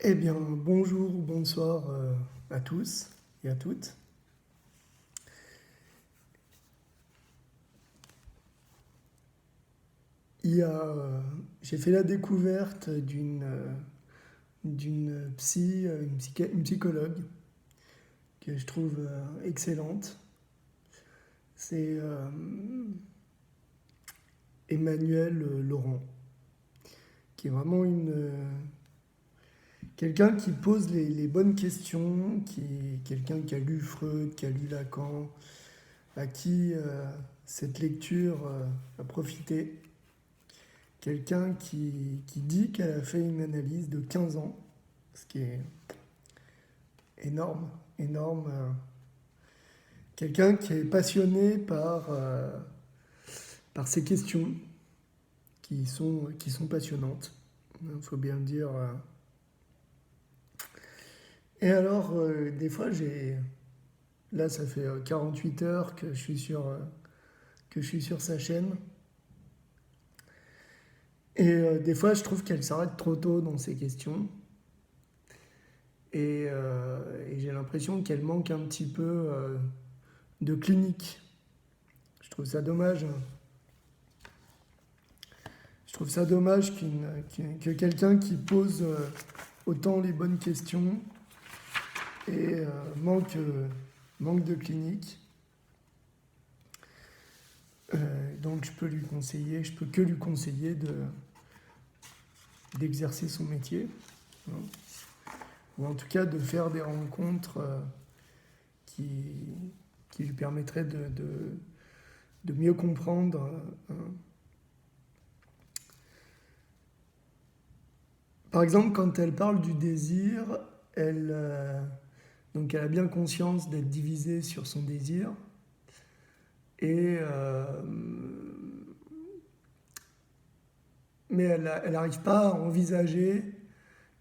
Eh bien, bonjour ou bonsoir à tous et à toutes. Il y a, j'ai fait la découverte d'une une psychologue que je trouve excellente. C'est Emmanuelle Laurent, qui est vraiment quelqu'un qui pose les bonnes questions, qui est quelqu'un qui a lu Freud, qui a lu Lacan, à qui cette lecture a profité. Quelqu'un qui dit qu'elle a fait une analyse de 15 ans, ce qui est énorme, énorme. Quelqu'un qui est passionné par ces questions qui sont passionnantes, il faut bien le dire. Et alors, des fois, là, ça fait 48 heures que je suis sur sa chaîne. Et des fois, je trouve qu'elle s'arrête trop tôt dans ses questions. Et j'ai l'impression qu'elle manque un petit peu de clinique. Je trouve ça dommage. Je trouve ça dommage que quelqu'un qui pose autant les bonnes questions et manque de clinique. Donc je peux que lui conseiller d'exercer son métier, hein, ou en tout cas de faire des rencontres qui, qui lui permettraient de mieux comprendre. Par exemple, quand elle parle du désir, donc elle a bien conscience d'être divisée sur son désir. Et, mais elle n'arrive pas à envisager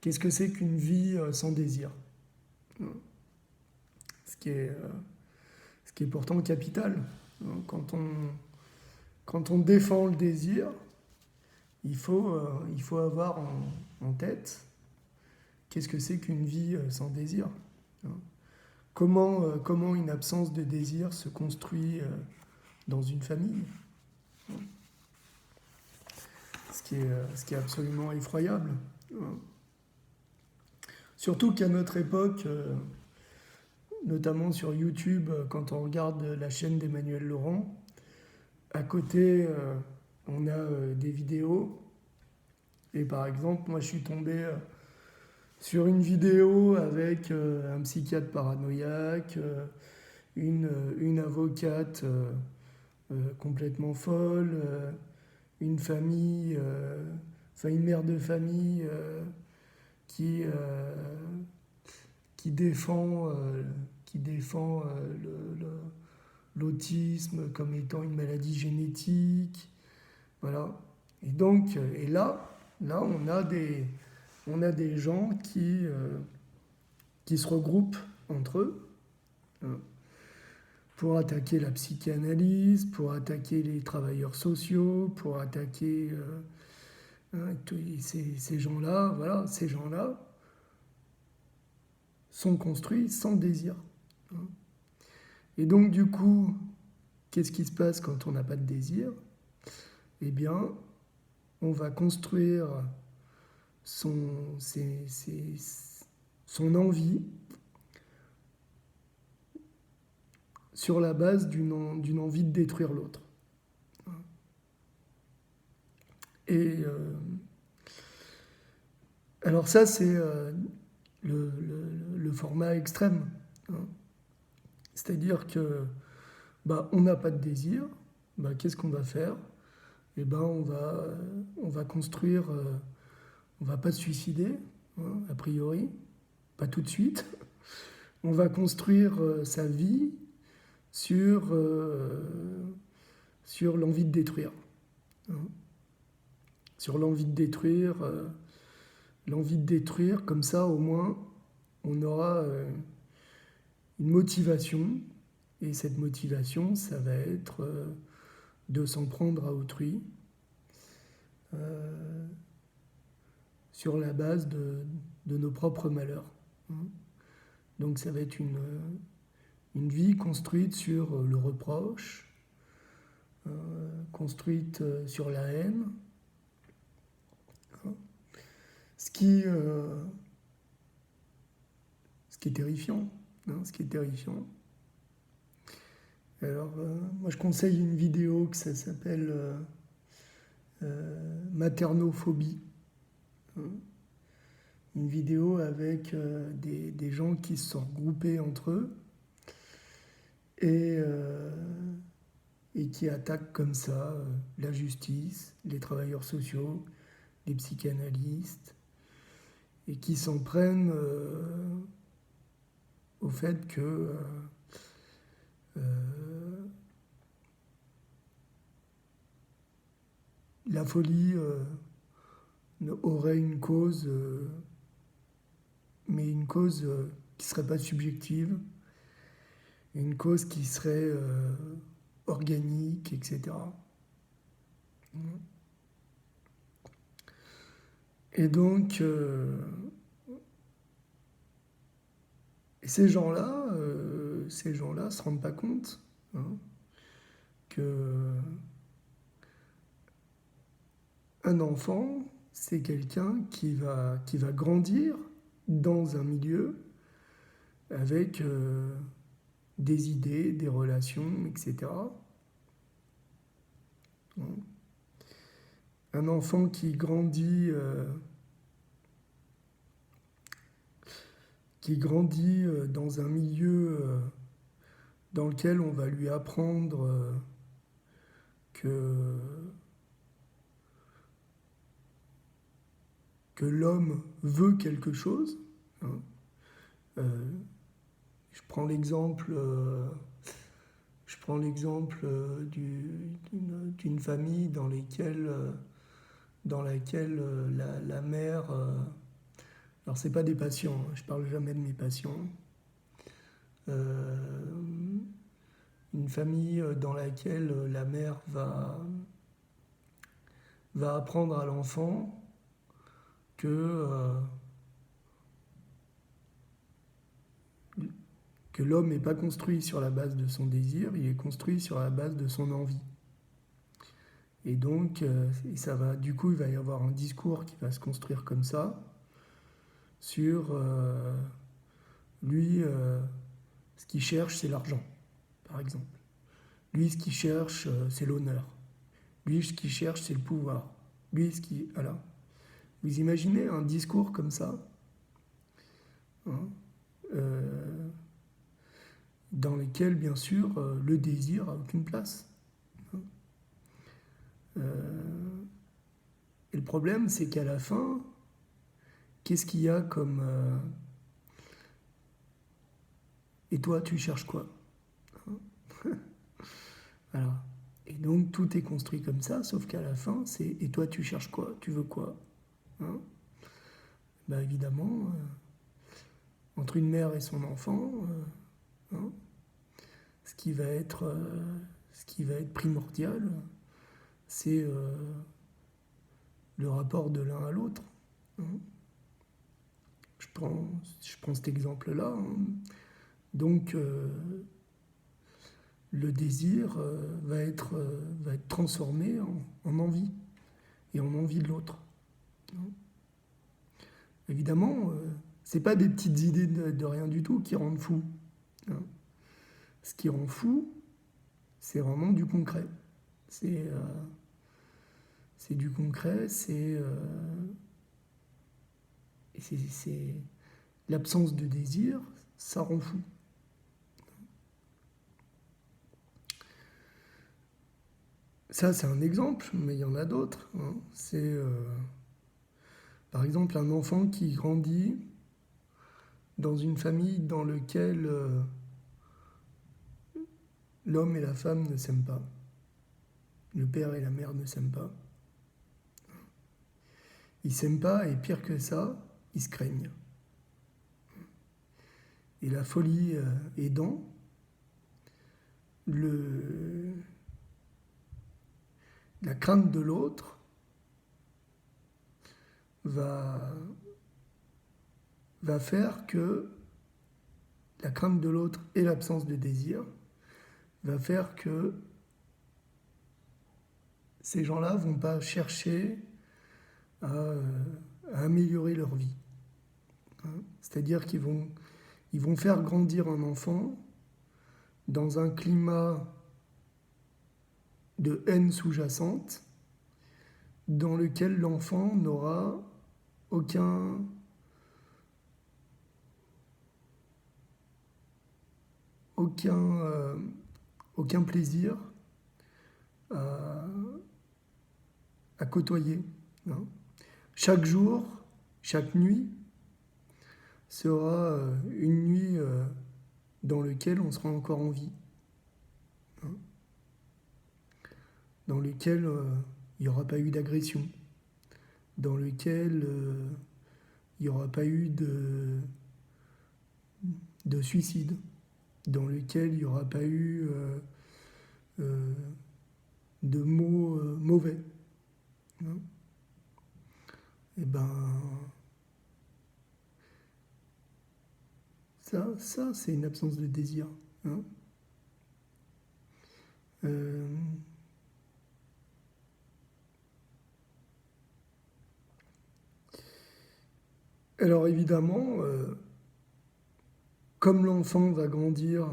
qu'est-ce que c'est qu'une vie sans désir. Ce qui est, euh, Ce qui est pourtant capital. Quand on défend le désir, il faut avoir en tête qu'est-ce que c'est qu'une vie sans désir. Comment une absence de désir se construit dans une famille. Ce qui est absolument effroyable. Surtout qu'à notre époque, notamment sur YouTube, quand on regarde la chaîne d'Emmanuelle Laurent, à côté, on a des vidéos. Et par exemple, moi je suis tombé sur une vidéo avec un psychiatre paranoïaque, une avocate complètement folle, une famille, enfin une mère de famille qui, euh, qui défend, qui défend l'autisme comme étant une maladie génétique. Voilà. Et donc, là on a des gens qui se regroupent entre eux hein, pour attaquer la psychanalyse, pour attaquer les travailleurs sociaux, pour attaquer ces gens-là. Voilà, ces gens-là sont construits sans désir. Hein. Et donc, du coup, qu'est-ce qui se passe quand on n'a pas de désir? Eh bien, on va construire son, ses, ses, son envie sur la base d'une envie de détruire l'autre. Et alors ça, c'est le format extrême. Hein. C'est-à-dire que bah, on n'a pas de désir, bah, qu'est-ce qu'on va faire? Eh ben, on va construire, on va pas se suicider, hein, a priori, pas tout de suite. On va construire sa vie sur, sur l'envie de détruire. Hein. Sur l'envie de détruire, comme ça au moins on aura une motivation, et cette motivation, ça va être de s'en prendre à autrui, sur la base de nos propres malheurs. Donc ça va être une vie construite sur le reproche, construite sur la haine, ce qui est terrifiant. Ce qui est terrifiant. Alors, moi je conseille une vidéo que ça s'appelle Maternophobie. Une vidéo avec des gens qui se sont regroupés entre eux et qui attaquent comme ça la justice, les travailleurs sociaux, les psychanalystes, et qui s'en prennent au fait que la folie aurait une cause, mais une cause qui ne serait pas subjective, une cause qui serait organique, etc. Et donc, ces gens-là ne se rendent pas compte que un enfant, c'est quelqu'un qui va grandir dans un milieu avec des idées, des relations, etc. Un enfant qui grandit dans un milieu dans lequel on va lui apprendre que l'homme veut quelque chose. Je prends l'exemple d'une famille dans laquelle la mère... alors c'est pas des patients, je parle jamais de mes patients. Une famille dans laquelle la mère va apprendre à l'enfant que l'homme n'est pas construit sur la base de son désir, il est construit sur la base de son envie. Et donc, du coup, il va y avoir un discours qui va se construire comme ça, sur lui, ce qu'il cherche, c'est l'argent, par exemple. Lui, ce qu'il cherche, c'est l'honneur. Lui, ce qu'il cherche, c'est le pouvoir. Lui, voilà. Vous imaginez un discours comme ça, dans lequel, bien sûr, le désir n'a aucune place. Et le problème, c'est qu'à la fin, qu'est-ce qu'il y a comme... et toi, tu cherches quoi? Voilà. Et donc, tout est construit comme ça, sauf qu'à la fin, c'est... Et toi, tu cherches quoi? Tu veux quoi? Évidemment, entre une mère et son enfant, ce qui va être primordial, c'est le rapport de l'un à l'autre. Je prends cet exemple-là. Donc, le désir va être transformé en envie, et en envie de l'autre. Évidemment, ce n'est pas des petites idées de rien du tout qui rendent fou. Ce qui rend fou, c'est vraiment du concret. C'est du concret, c'est l'absence de désir, ça rend fou. Ça, c'est un exemple, mais il y en a d'autres. C'est, par exemple, un enfant qui grandit dans une famille dans laquelle l'homme et la femme ne s'aiment pas. Le père et la mère ne s'aiment pas. Ils ne s'aiment pas, et pire que ça, ils se craignent. Et la folie aidant, la crainte de l'autre va, va faire que la crainte de l'autre et l'absence de désir va faire que ces gens-là vont pas chercher à améliorer leur vie. Hein. C'est-à-dire ils vont faire grandir un enfant dans un climat de haine sous-jacente dans lequel l'enfant n'aura aucun, aucun, aucun plaisir à, à côtoyer. Hein. Chaque jour, chaque nuit sera une nuit dans laquelle on sera encore en vie. Hein. Dans lequel il n'y aura pas eu d'agression, dans lequel il n'y aura pas eu de suicide, dans lequel il n'y aura pas eu de mots mauvais. Hein. Et ben, ça c'est une absence de désir. Hein. Alors évidemment, comme l'enfant va grandir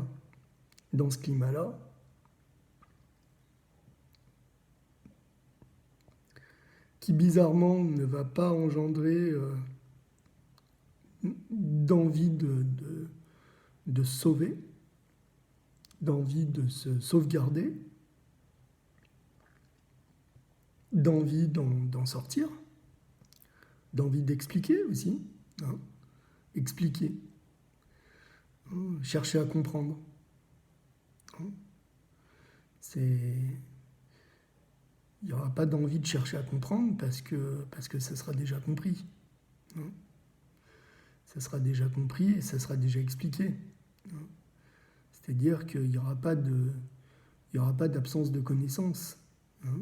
dans ce climat-là, qui bizarrement ne va pas engendrer d'envie de se sauver, d'envie de se sauvegarder, d'envie d'en sortir, d'envie d'expliquer aussi. Hein. Expliquer, hein. Chercher à comprendre. Hein. Il n'y aura pas d'envie de chercher à comprendre parce que ça sera déjà compris. Hein. Ça sera déjà compris et ça sera déjà expliqué. Hein. C'est-à-dire qu'il n'y aura pas d'absence de connaissance. Hein.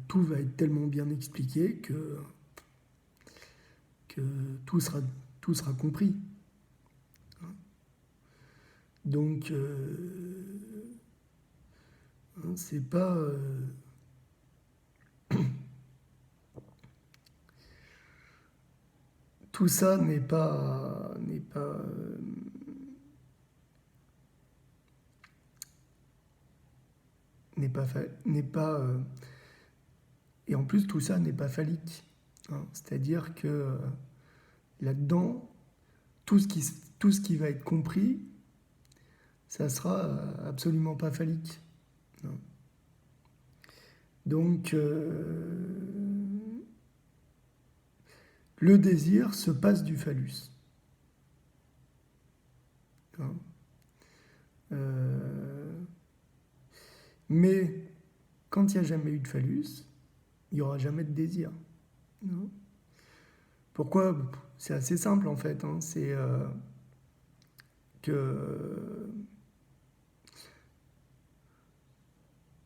Tout va être tellement bien expliqué que tout sera compris. Hein. Donc, c'est pas... tout ça n'est pas... et en plus, tout ça n'est pas phallique. Hein. C'est-à-dire que là-dedans, tout ce qui va être compris, ça sera absolument pas phallique. Non. Donc, le désir se passe du phallus. Hein. Mais quand il n'y a jamais eu de phallus, il n'y aura jamais de désir. Non. Pourquoi? C'est assez simple en fait. Hein. C'est que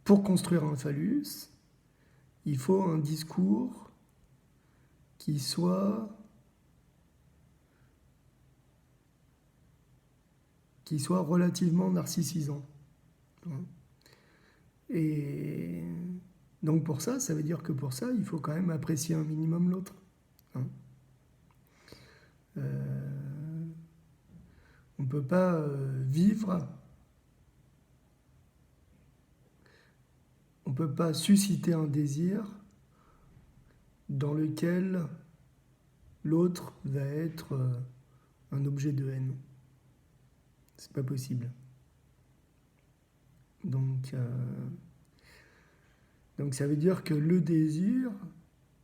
pour construire un phallus, il faut un discours qui soit relativement narcissisant. Et donc pour ça, ça veut dire que pour ça, il faut quand même apprécier un minimum l'autre. Hein. On ne peut pas vivre, on ne peut pas susciter un désir dans lequel l'autre va être un objet de haine. C'est pas possible. Donc ça veut dire que le désir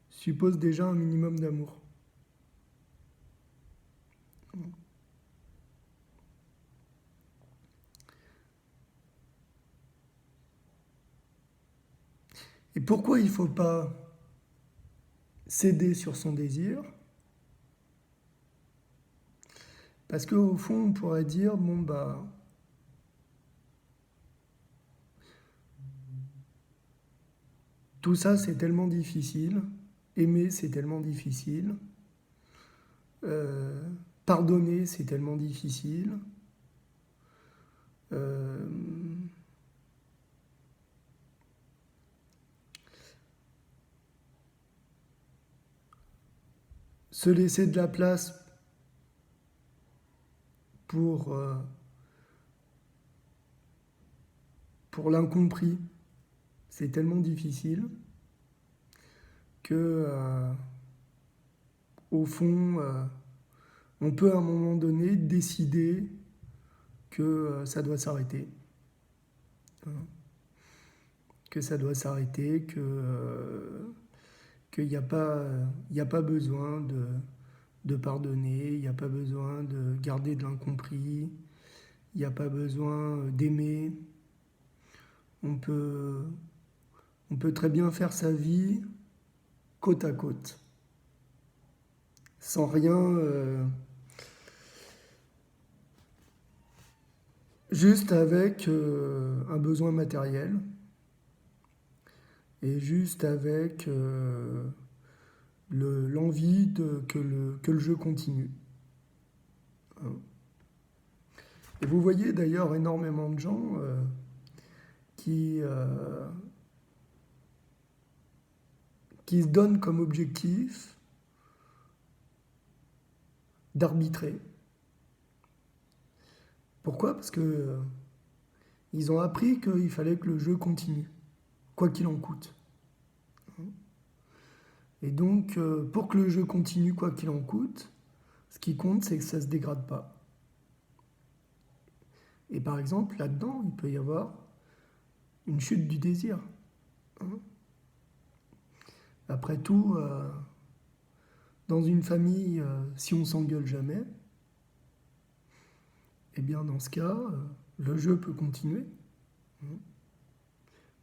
suppose déjà un minimum d'amour. Et pourquoi il ne faut pas céder sur son désir? Parce qu'au fond, on pourrait dire, bon bah, tout ça c'est tellement difficile, aimer, c'est tellement difficile. Pardonner, c'est tellement difficile. Euh, Se laisser de la place pour, pour l'incompris, c'est tellement difficile que, au fond, on peut à un moment donné décider que ça doit s'arrêter. Que ça doit s'arrêter, qu'il n'y a pas besoin de pardonner, il n'y a pas besoin de garder de l'incompris, il n'y a pas besoin d'aimer. On peut très bien faire sa vie côte à côte, sans rien, juste avec un besoin matériel et juste avec l'envie que le jeu continue. Et vous voyez d'ailleurs énormément de gens qui se donnent comme objectif d'arbitrer. Pourquoi? Parce que ils ont appris qu'il fallait que le jeu continue, quoi qu'il en coûte. Et donc, pour que le jeu continue, quoi qu'il en coûte, ce qui compte, c'est que ça ne se dégrade pas. Et par exemple, là-dedans, il peut y avoir une chute du désir. Après tout, dans une famille, si on s'engueule jamais, eh bien dans ce cas, le jeu peut continuer,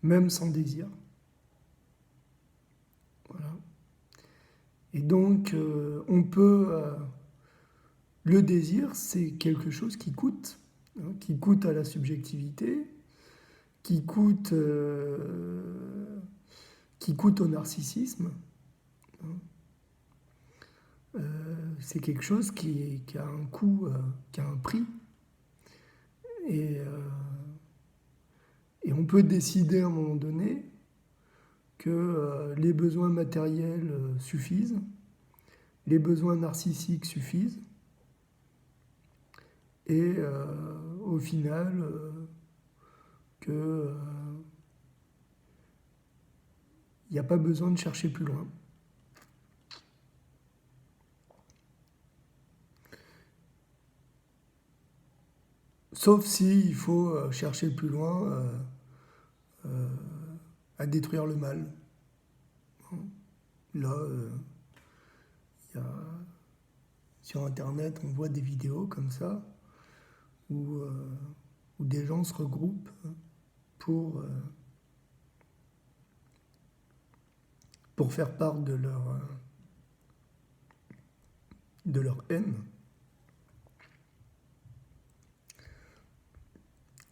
même sans désir. Voilà. Et donc, on peut... le désir, c'est quelque chose qui coûte à la subjectivité, qui coûte au narcissisme. C'est quelque chose qui a un coût, qui a un prix. Et on peut décider à un moment donné que les besoins matériels suffisent, les besoins narcissiques suffisent, et au final, il n'y a pas besoin de chercher plus loin. Sauf s'il faut chercher plus loin à détruire le mal. Là, sur Internet, on voit des vidéos comme ça, où des gens se regroupent pour faire part de leur haine.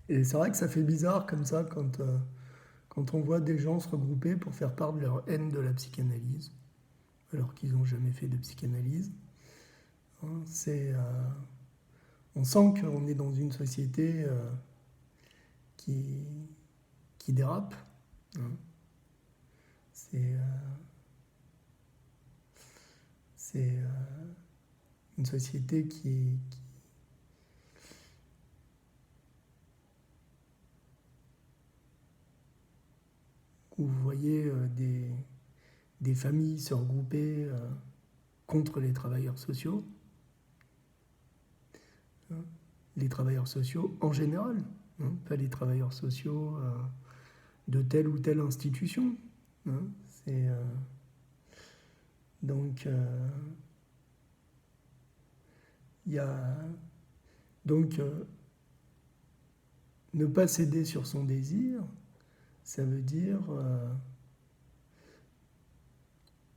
Et c'est vrai que ça fait bizarre comme ça quand on voit des gens se regrouper pour faire part de leur haine de la psychanalyse, alors qu'ils n'ont jamais fait de psychanalyse. On sent qu'on est dans une société qui dérape. C'est une société où vous voyez des familles se regrouper contre les travailleurs sociaux. Les travailleurs sociaux en général, pas les travailleurs sociaux de telle ou telle institution. Donc, il y a... Donc, ne pas céder sur son désir, ça veut dire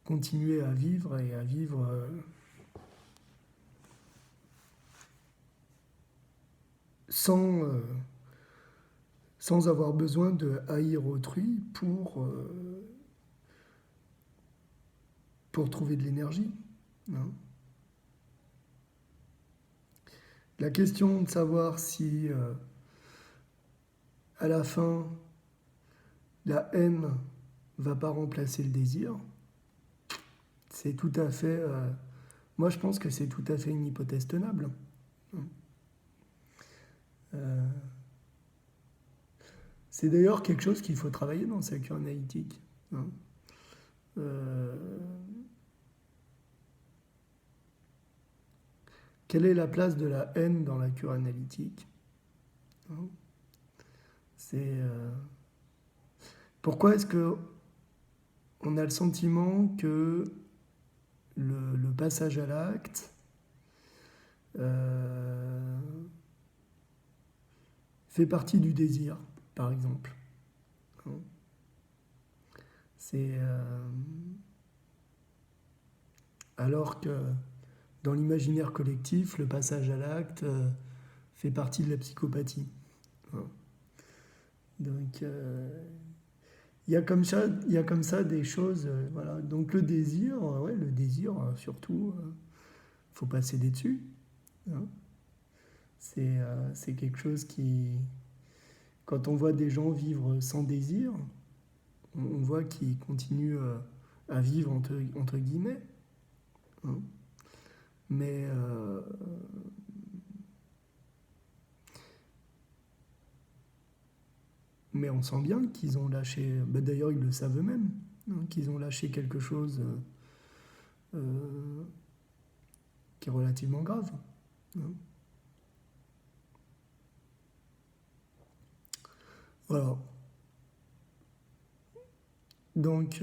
continuer à vivre et à vivre sans avoir besoin de haïr autrui pour trouver de l'énergie. Hein. La question de savoir si à la fin la haine va pas remplacer le désir, c'est tout à fait... moi je pense que c'est tout à fait une hypothèse tenable. Euh, c'est d'ailleurs quelque chose qu'il faut travailler dans sa cure analytique. Hein. Quelle est la place de la haine dans la cure analytique? Hein. C'est pourquoi est-ce que on a le sentiment que le passage à l'acte fait partie du désir, par exemple. Hein. C'est alors que dans l'imaginaire collectif, le passage à l'acte fait partie de la psychopathie. Hein. Donc il y a comme ça des choses, voilà. Donc le désir, ouais, le désir surtout, faut pas céder dessus. Hein. C'est quelque chose qui, quand on voit des gens vivre sans désir, on voit qu'ils continuent à vivre entre guillemets. Hein. Mais on sent bien qu'ils ont lâché, ben d'ailleurs ils le savent eux-mêmes, hein, qu'ils ont lâché quelque chose qui est relativement grave. Hein. Voilà. Donc,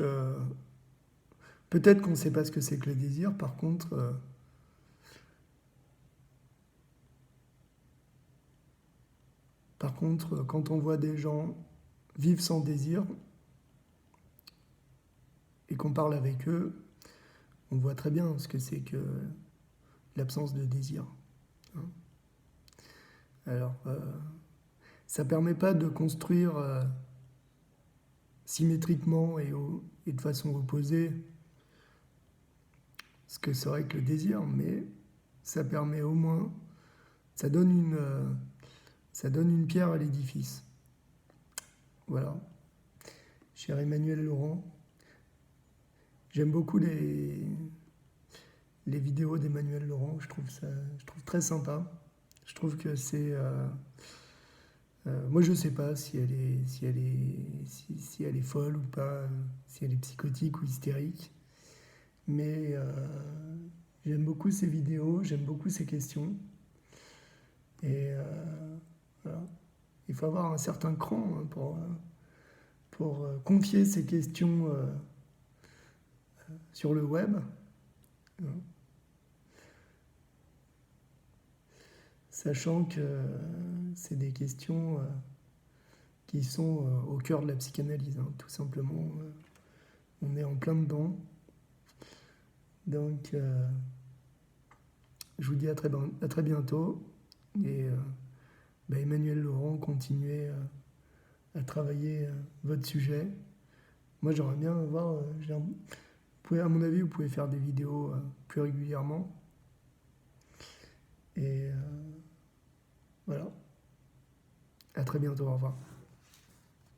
peut-être qu'on ne sait pas ce que c'est que le désir, par contre, quand on voit des gens vivre sans désir et qu'on parle avec eux, on voit très bien ce que c'est que l'absence de désir. Hein. Alors, ça ne permet pas de construire symétriquement et de façon opposée ce que serait que le désir, mais ça permet au moins, ça donne une pierre à l'édifice. Voilà. Cher Emmanuel Laurent, j'aime beaucoup les vidéos d'Emmanuel Laurent, je trouve très sympa. Je trouve que c'est... moi, je ne sais pas si elle est folle ou pas, si elle est psychotique ou hystérique, mais j'aime beaucoup ses vidéos, j'aime beaucoup ses questions. Et voilà. Il faut avoir un certain cran hein, pour confier ces questions sur le web. Hein. Sachant que c'est des questions qui sont au cœur de la psychanalyse, hein, tout simplement. On est en plein dedans. Donc, je vous dis à très bientôt. Et Emmanuel Laurent, continuez à travailler votre sujet. Moi, j'aimerais bien voir... à mon avis, vous pouvez faire des vidéos plus régulièrement. Et voilà. À très bientôt, au revoir.